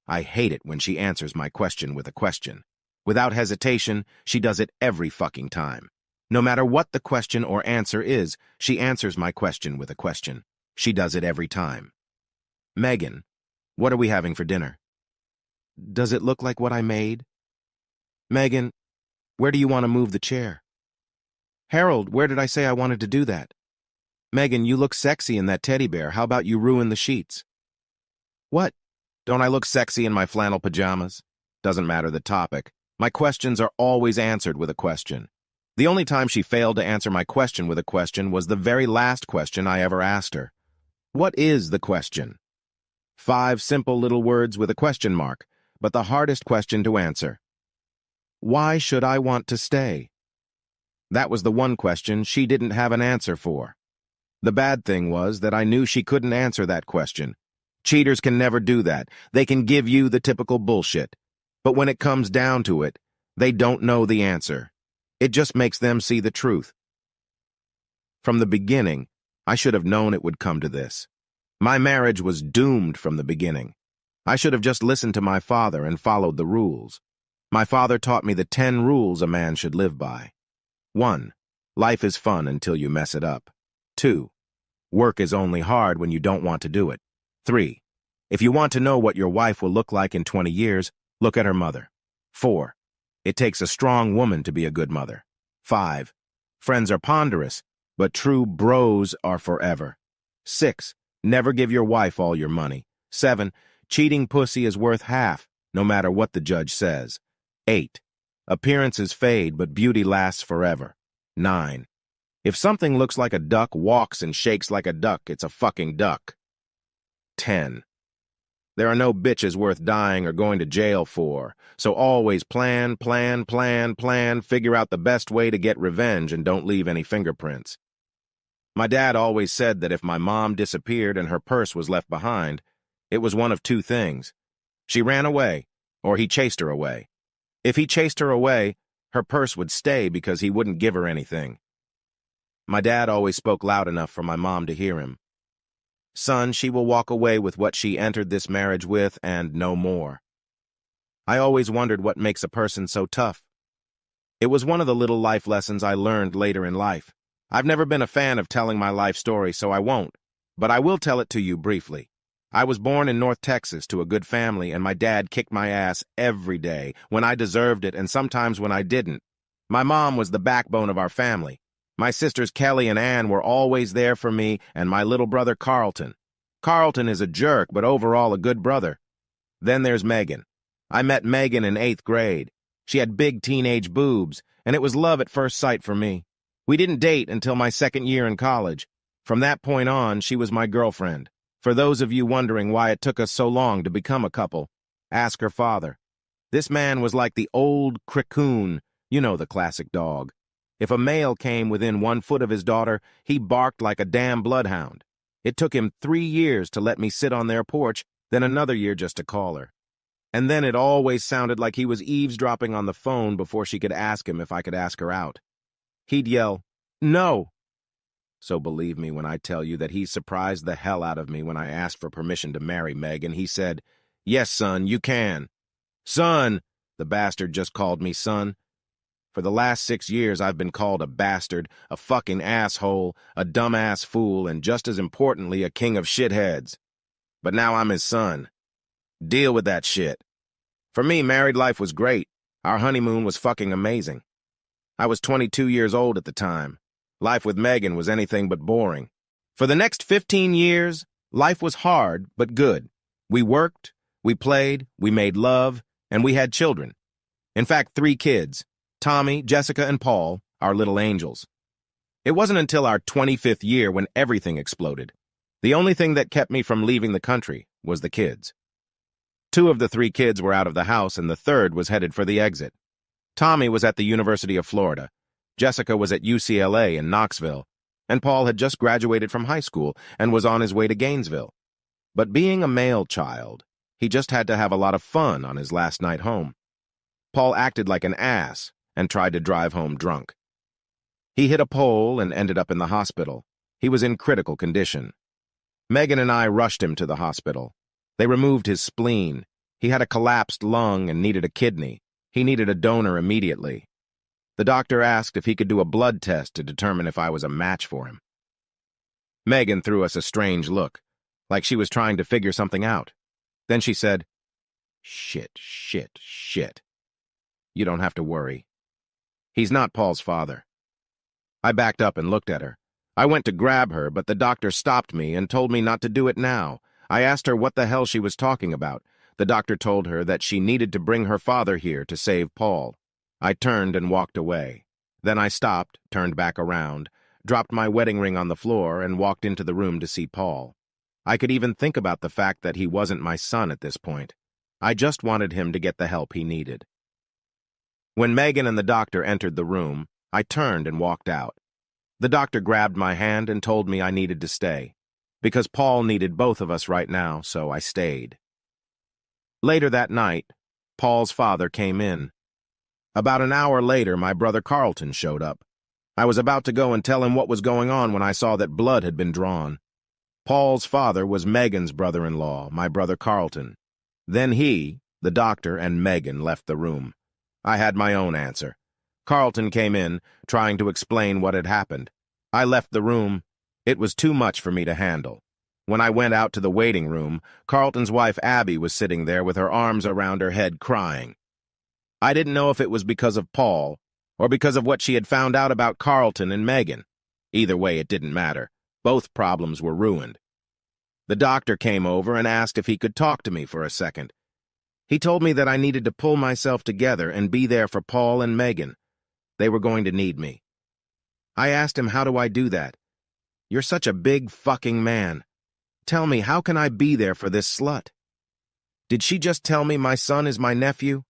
I hate it when she answers my question with a question. Without hesitation, she does it every fucking time. No matter what the question or answer is, she answers my question with a question. She does it every time. Megan, what are we having for dinner? Does it look like what I made? Megan, where do you want to move the chair? Harold, where did I say I wanted to do that? Megan, you look sexy in that teddy bear. How about you ruin the sheets? What? Don't I look sexy in my flannel pajamas? Doesn't matter the topic. My questions are always answered with a question. The only time she failed to answer my question with a question was the very last question I ever asked her. What is the question? 5 simple little words with a question mark, but the hardest question to answer. Why should I want to stay? That was the one question she didn't have an answer for. The bad thing was that I knew she couldn't answer that question. Cheaters can never do that. They can give you the typical bullshit. But when it comes down to it, they don't know the answer. It just makes them see the truth. From the beginning, I should have known it would come to this. My marriage was doomed from the beginning. I should have just listened to my father and followed the rules. My father taught me the 10 rules a man should live by. 1. Life is fun until you mess it up. 2. Work is only hard when you don't want to do it. 3. If you want to know what your wife will look like in 20 years, look at her mother. 4. It takes a strong woman to be a good mother. 5. Friends are ponderous, but true bros are forever. 6. Never give your wife all your money. 7. Cheating pussy is worth half, no matter what the judge says. 8. Appearances fade, but beauty lasts forever. 9. If something looks like a duck, walks, and shakes like a duck, it's a fucking duck. 10. There are no bitches worth dying or going to jail for, so always plan, figure out the best way to get revenge and don't leave any fingerprints. My dad always said that if my mom disappeared and her purse was left behind, it was one of 2 things. She ran away, or he chased her away. If he chased her away, her purse would stay because he wouldn't give her anything. My dad always spoke loud enough for my mom to hear him. Son, she will walk away with what she entered this marriage with and no more. I always wondered what makes a person so tough. It was one of the little life lessons I learned later in life. I've never been a fan of telling my life story, so I won't, but I will tell it to you briefly. I was born in North Texas to a good family, and my dad kicked my ass every day, when I deserved it and sometimes when I didn't. My mom was the backbone of our family. My sisters Kelly and Ann were always there for me, and my little brother Carlton. Carlton is a jerk, but overall a good brother. Then there's Megan. I met Megan in 8th grade. She had big teenage boobs, and it was love at first sight for me. We didn't date until my 2nd year in college. From that point on, she was my girlfriend. For those of you wondering why it took us so long to become a couple, ask her father. This man was like the old criccoon, you know, the classic dog. If a male came within 1 foot of his daughter, he barked like a damn bloodhound. It took him 3 years to let me sit on their porch, then another year just to call her. And then it always sounded like he was eavesdropping on the phone before she could ask him if I could ask her out. He'd yell, "No!" So believe me when I tell you that he surprised the hell out of me when I asked for permission to marry Meg, and he said, "Yes, son, you can." Son! The bastard just called me son. For the last 6 years, I've been called a bastard, a fucking asshole, a dumbass fool, and just as importantly, a king of shitheads. But now I'm his son. Deal with that shit. For me, married life was great. Our honeymoon was fucking amazing. I was 22 years old at the time. Life with Megan was anything but boring. For the next 15 years, life was hard but good. We worked, we played, we made love, and we had children. In fact, 3 kids. Tommy, Jessica, and Paul, our little angels. It wasn't until our 25th year when everything exploded. The only thing that kept me from leaving the country was the kids. 2 of the 3 kids were out of the house, and the 3rd was headed for the exit. Tommy was at the University of Florida. Jessica was at UCLA in Knoxville, and Paul had just graduated from high school and was on his way to Gainesville. But being a male child, he just had to have a lot of fun on his last night home. Paul acted like an ass and tried to drive home drunk. He hit a pole and ended up in the hospital. He was in critical condition. Megan and I rushed him to the hospital. They removed his spleen. He had a collapsed lung and needed a kidney. He needed a donor immediately. The doctor asked if he could do a blood test to determine if I was a match for him. Megan threw us a strange look, like she was trying to figure something out. Then she said, "Shit, shit, shit. You don't have to worry. He's not Paul's father." I backed up and looked at her. I went to grab her, but the doctor stopped me and told me not to do it now. I asked her what the hell she was talking about. The doctor told her that she needed to bring her father here to save Paul. I turned and walked away. Then I stopped, turned back around, dropped my wedding ring on the floor, and walked into the room to see Paul. I could even think about the fact that he wasn't my son at this point. I just wanted him to get the help he needed. When Megan and the doctor entered the room, I turned and walked out. The doctor grabbed my hand and told me I needed to stay, because Paul needed both of us right now, so I stayed. Later that night, Paul's father came in. About an hour later, my brother Carlton showed up. I was about to go and tell him what was going on when I saw that blood had been drawn. Paul's father was Megan's brother-in-law, my brother Carlton. Then he, the doctor, and Megan left the room. I had my own answer. Carlton came in, trying to explain what had happened. I left the room. It was too much for me to handle. When I went out to the waiting room, Carlton's wife Abby was sitting there with her arms around her head crying. I didn't know if it was because of Paul or because of what she had found out about Carlton and Megan. Either way, it didn't matter. Both problems were ruined. The doctor came over and asked if he could talk to me for a second. He told me that I needed to pull myself together and be there for Paul and Megan. They were going to need me. I asked him, "How do I do that?" "You're such a big fucking man. Tell me, how can I be there for this slut?" "Did she just tell me my son is my nephew?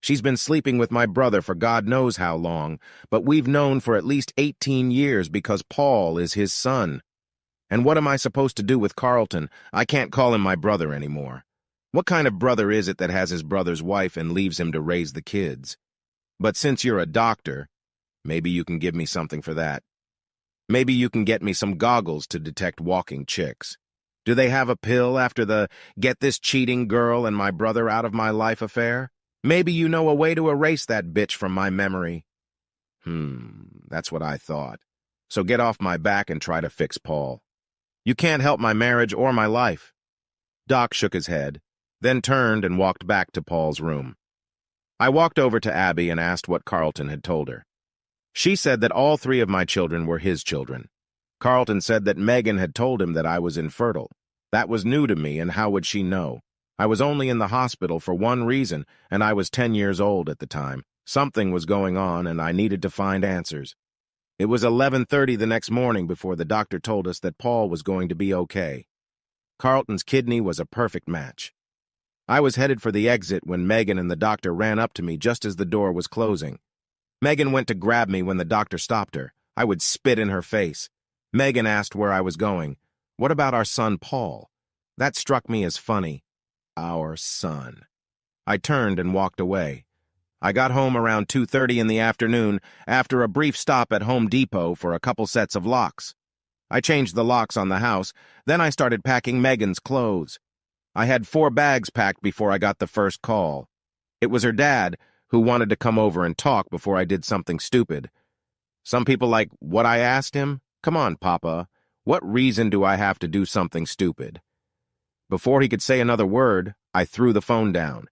She's been sleeping with my brother for God knows how long, but we've known for at least 18 years because Paul is his son. And what am I supposed to do with Carlton? I can't call him my brother anymore. What kind of brother is it that has his brother's wife and leaves him to raise the kids? But since you're a doctor, maybe you can give me something for that. Maybe you can get me some goggles to detect walking chicks. Do they have a pill after the get this cheating girl and my brother out of my life affair? Maybe you know a way to erase that bitch from my memory." That's what I thought. So get off my back and try to fix Paul. You can't help my marriage or my life. Doc shook his head, then turned and walked back to Paul's room. I walked over to Abby and asked what Carlton had told her. She said that all 3 of my children were his children. Carlton said that Megan had told him that I was infertile. That was new to me, and how would she know? I was only in the hospital for one reason, and I was 10 years old at the time. Something was going on, and I needed to find answers. It was 11:30 the next morning before the doctor told us that Paul was going to be okay. Carlton's kidney was a perfect match. I was headed for the exit when Megan and the doctor ran up to me just as the door was closing. Megan went to grab me when the doctor stopped her. I would spit in her face. Megan asked where I was going. "What about our son, Paul?" That struck me as funny. Our son. I turned and walked away. I got home around 2:30 in the afternoon after a brief stop at Home Depot for a couple sets of locks. I changed the locks on the house, then I started packing Megan's clothes. I had 4 bags packed before I got the first call. It was her dad, who wanted to come over and talk before I did something stupid. Some people like what I asked him? Come on, Papa. What reason do I have to do something stupid? Before he could say another word, I threw the phone down.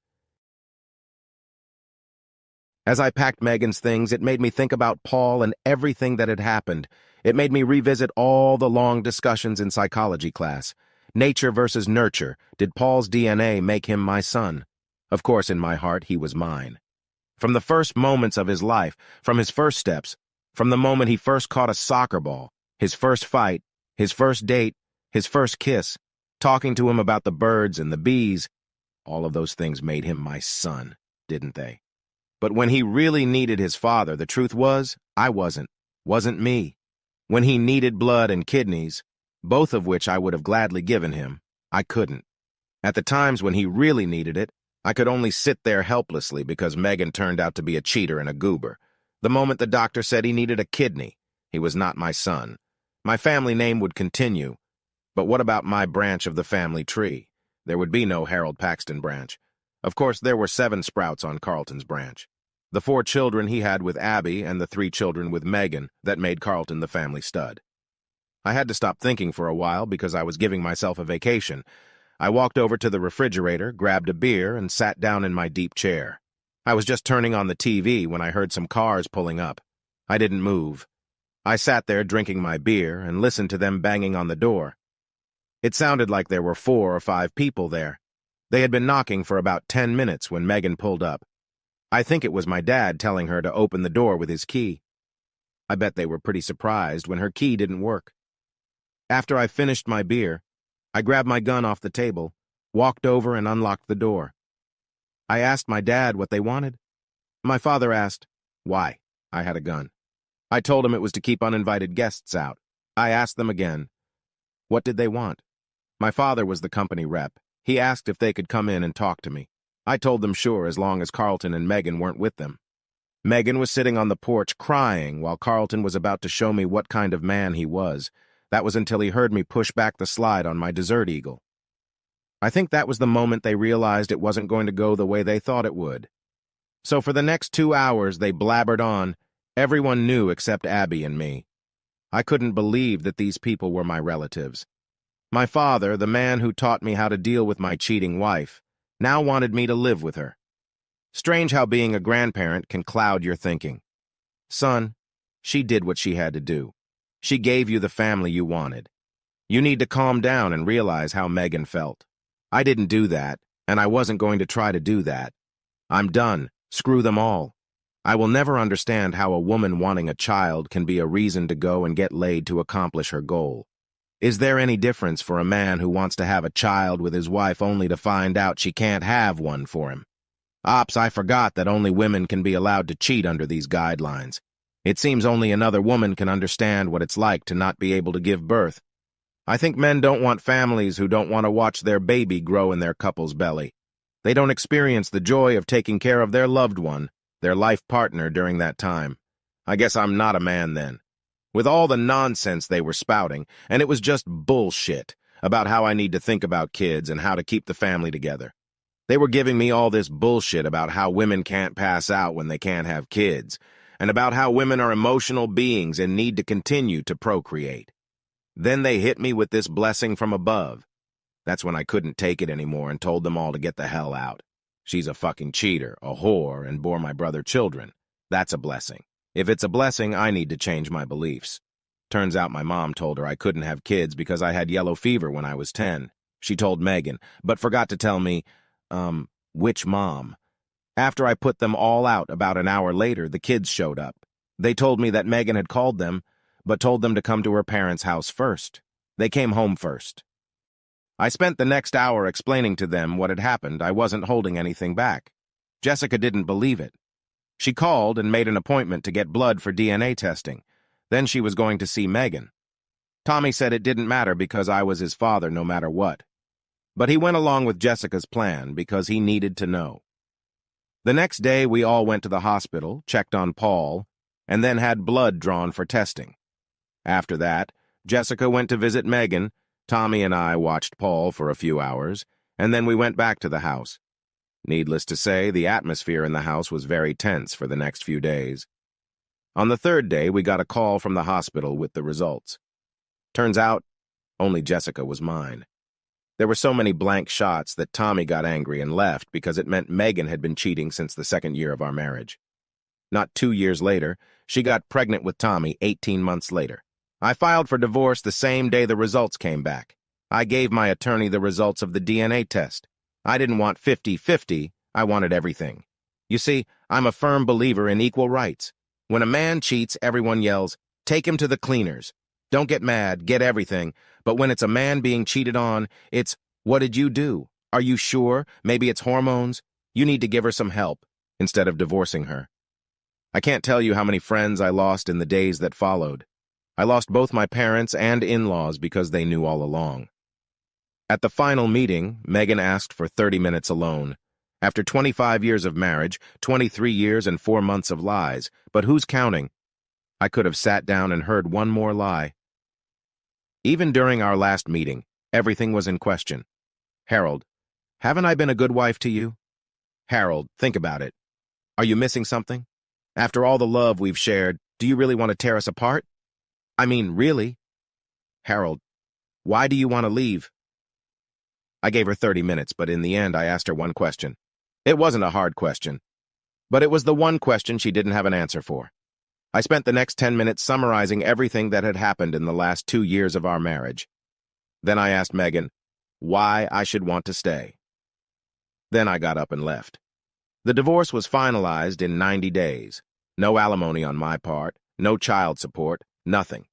As I packed Megan's things, it made me think about Paul and everything that had happened. It made me revisit all the long discussions in psychology class. Nature versus nurture. Did Paul's DNA make him my son? Of course, in my heart, he was mine. From the first moments of his life, from his first steps, from the moment he first caught a soccer ball, his first fight, his first date, his first kiss, talking to him about the birds and the bees, all of those things made him my son, didn't they? But when he really needed his father, the truth was, I wasn't me. When he needed blood and kidneys, both of which I would have gladly given him, I couldn't. At the times when he really needed it, I could only sit there helplessly because Megan turned out to be a cheater and a goober. The moment the doctor said he needed a kidney, he was not my son. My family name would continue, but what about my branch of the family tree? There would be no Harold Paxton branch. Of course, there were 7 sprouts on Carlton's branch. The 4 children he had with Abby and the 3 children with Megan that made Carlton the family stud. I had to stop thinking for a while because I was giving myself a vacation. I walked over to the refrigerator, grabbed a beer, and sat down in my deep chair. I was just turning on the TV when I heard some cars pulling up. I didn't move. I sat there drinking my beer and listened to them banging on the door. It sounded like there were 4 or 5 people there. They had been knocking for about 10 minutes when Megan pulled up. I think it was my dad telling her to open the door with his key. I bet they were pretty surprised when her key didn't work. After I finished my beer, I grabbed my gun off the table, walked over and unlocked the door. I asked my dad what they wanted. My father asked, why I had a gun. I told him it was to keep uninvited guests out. I asked them again, what did they want? My father was the company rep. He asked if they could come in and talk to me. I told them sure, as long as Carlton and Megan weren't with them. Megan was sitting on the porch crying while Carlton was about to show me what kind of man he was. That was until he heard me push back the slide on my Desert Eagle. I think that was the moment they realized it wasn't going to go the way they thought it would. So for the next 2 hours, they blabbered on. Everyone knew except Abby and me. I couldn't believe that these people were my relatives. My father, the man who taught me how to deal with my cheating wife, now wanted me to live with her. Strange how being a grandparent can cloud your thinking. Son, she did what she had to do. She gave you the family you wanted. You need to calm down and realize how Megan felt. I didn't do that, and I wasn't going to try to do that. I'm done. Screw them all. I will never understand how a woman wanting a child can be a reason to go and get laid to accomplish her goal. Is there any difference for a man who wants to have a child with his wife only to find out she can't have one for him? Ops, I forgot that only women can be allowed to cheat under these guidelines. It seems only another woman can understand what it's like to not be able to give birth. I think men don't want families who don't want to watch their baby grow in their couple's belly. They don't experience the joy of taking care of their loved one, their life partner, during that time. I guess I'm not a man then. With all the nonsense they were spouting, and it was just bullshit about how I need to think about kids and how to keep the family together. They were giving me all this bullshit about how women can't pass out when they can't have kids, and about how women are emotional beings and need to continue to procreate. Then they hit me with this blessing from above. That's when I couldn't take it anymore and told them all to get the hell out. She's a fucking cheater, a whore, and bore my brother children. That's a blessing. If it's a blessing, I need to change my beliefs. Turns out my mom told her I couldn't have kids because I had yellow fever when I was 10. She told Megan, but forgot to tell me, which mom? After I put them all out about an hour later, the kids showed up. They told me that Megan had called them, but told them to come to her parents' house first. They came home first. I spent the next hour explaining to them what had happened. I wasn't holding anything back. Jessica didn't believe it. She called and made an appointment to get blood for DNA testing. Then she was going to see Megan. Tommy said it didn't matter because I was his father no matter what. But he went along with Jessica's plan because he needed to know. The next day, we all went to the hospital, checked on Paul, and then had blood drawn for testing. After that, Jessica went to visit Megan, Tommy and I watched Paul for a few hours, and then we went back to the house. Needless to say, the atmosphere in the house was very tense for the next few days. On the 3rd day, we got a call from the hospital with the results. Turns out, only Jessica was mine. There were so many blank shots that Tommy got angry and left because it meant Megan had been cheating since the 2nd year of our marriage. Not 2 years later, she got pregnant with Tommy 18 months later. I filed for divorce the same day the results came back. I gave my attorney the results of the DNA test. I didn't want 50-50, I wanted everything. You see, I'm a firm believer in equal rights. When a man cheats, everyone yells, "Take him to the cleaners." Don't get mad, get everything. But when it's a man being cheated on, it's, "What did you do? Are you sure? Maybe it's hormones. You need to give her some help," instead of divorcing her. I can't tell you how many friends I lost in the days that followed. I lost both my parents and in-laws because they knew all along. At the final meeting, Megan asked for 30 minutes alone. After 25 years of marriage, 23 years and 4 months of lies, but who's counting? I could have sat down and heard one more lie. Even during our last meeting, everything was in question. "Harold, haven't I been a good wife to you? Harold, think about it. Are you missing something? After all the love we've shared, do you really want to tear us apart? I mean, really? Harold, why do you want to leave? I gave her 30 minutes, but in the end, I asked her one question. It wasn't a hard question, but it was the one question she didn't have an answer for. I spent the next 10 minutes summarizing everything that had happened in the last 2 years of our marriage. Then I asked Megan why I should want to stay. Then I got up and left. The divorce was finalized in 90 days. No alimony on my part, no child support, nothing.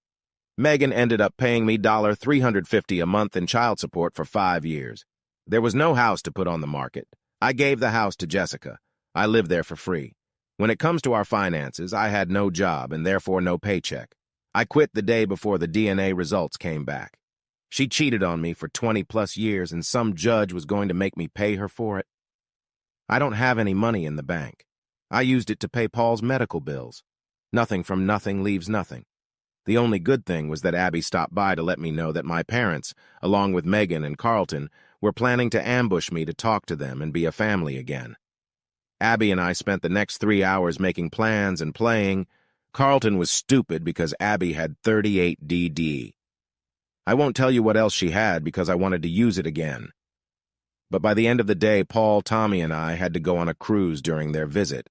Megan ended up paying me $350 a month in child support for 5 years. There was no house to put on the market. I gave the house to Jessica. I lived there for free. When it comes to our finances, I had no job and therefore no paycheck. I quit the day before the DNA results came back. She cheated on me for 20-plus years and some judge was going to make me pay her for it. I don't have any money in the bank. I used it to pay Paul's medical bills. Nothing from nothing leaves nothing. The only good thing was that Abby stopped by to let me know that my parents, along with Megan and Carlton, were planning to ambush me to talk to them and be a family again. Abby and I spent the next 3 hours making plans and playing. Carlton was stupid because Abby had 38 DD. I won't tell you what else she had because I wanted to use it again. But by the end of the day, Paul, Tommy, and I had to go on a cruise during their visit.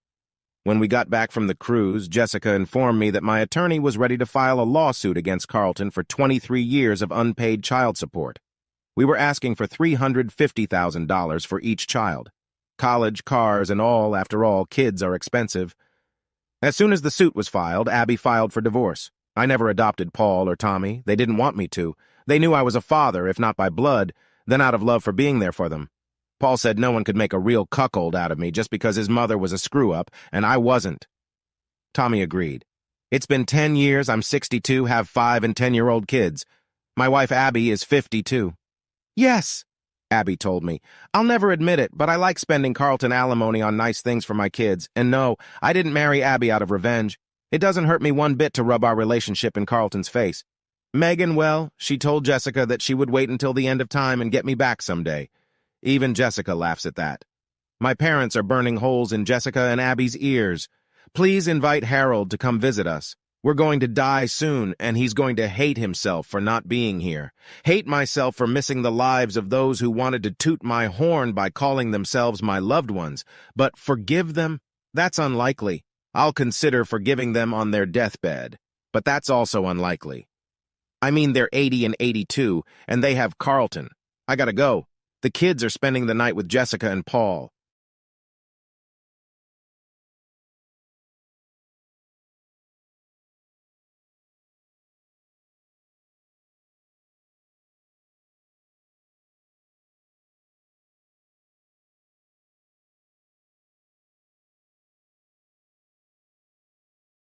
When we got back from the cruise, Jessica informed me that my attorney was ready to file a lawsuit against Carlton for 23 years of unpaid child support. We were asking for $350,000 for each child. College, cars, and all, after all, kids are expensive. As soon as the suit was filed, Abby filed for divorce. I never adopted Paul or Tommy. They didn't want me to. They knew I was a father, if not by blood, then out of love for being there for them. Paul said no one could make a real cuckold out of me just because his mother was a screw-up, and I wasn't. Tommy agreed. It's been 10 years, I'm 62, have 5 and 10-year-old kids. My wife Abby is 52. Yes, Abby told me. I'll never admit it, but I like spending Carlton alimony on nice things for my kids, and no, I didn't marry Abby out of revenge. It doesn't hurt me one bit to rub our relationship in Carlton's face. Megan, well, she told Jessica that she would wait until the end of time and get me back someday. Even Jessica laughs at that. My parents are burning holes in Jessica and Abby's ears. Please invite Harold to come visit us. We're going to die soon, and he's going to hate himself for not being here. Hate myself for missing the lives of those who wanted to toot my horn by calling themselves my loved ones. But forgive them? That's unlikely. I'll consider forgiving them on their deathbed. But that's also unlikely. I mean, they're 80 and 82, and they have Carlton. I gotta go. The kids are spending the night with Jessica and Paul.